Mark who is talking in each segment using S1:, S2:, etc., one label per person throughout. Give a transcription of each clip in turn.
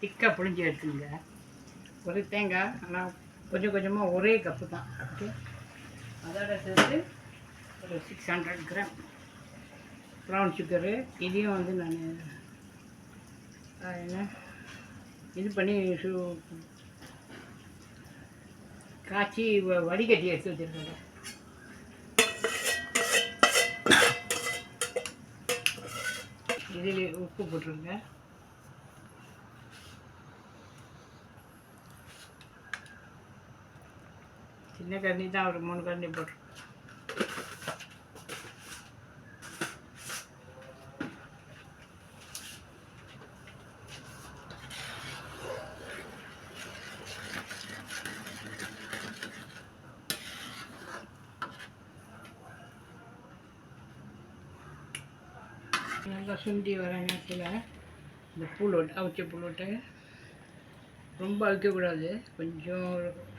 S1: திக்காக புழிஞ்சு எடுத்துங்க. ஒரு தேங்காய், ஆனால் கொஞ்சம் கொஞ்சமாக ஒரே கப்பு தான். ஓகே, அதோட சேர்த்து ஒரு 600 கிராம் ப்ரௌன் சுகரு. இதையும் வந்து நான் என்ன இது பண்ணி காய்ச்சி வடிகட்டி எடுத்து வச்சுருக்கேன். இதில் உப்பு போட்டுருங்க. சின்ன கரண்டி தான், ஒரு 3 கரண்டி போட்டுருக்கேன். நல்லா சுண்டி வர நேரத்தில் இந்த புல்லோட்டு அவிச்ச புல்லோட்டு ரொம்ப அவிக்கக்கூடாது, கொஞ்சம்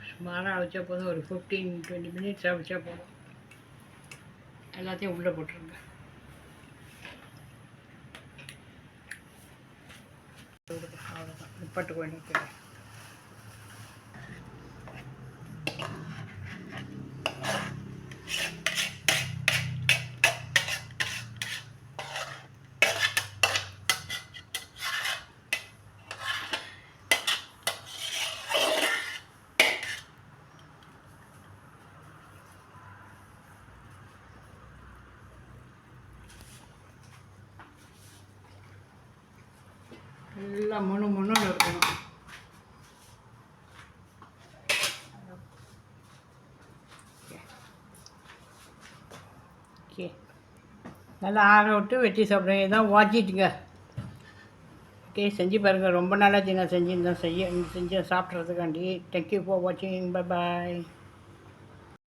S1: சுமாராக அவிச்சா போதும். ஒரு 15-20 மினிட்ஸ் அவிச்சா போதும். எல்லாத்தையும் உள்ளே போட்டுருங்க. அவ்வளோதான், நிப்பாட்டு வேண்டிய. எல்லாம் முன்னு இருக்கணும். ஓகே, நல்லா ஆற விட்டு வெட்டி சாப்பிடுங்க. இதான் வாச்சிட்டுங்க. ஓகே, செஞ்சு பாருங்கள். ரொம்ப நாளாச்சு நான் செஞ்சு சாப்பிட்றதுக்காண்டி. தேங்க்யூ ஃபார் வாட்சிங். Bye bye.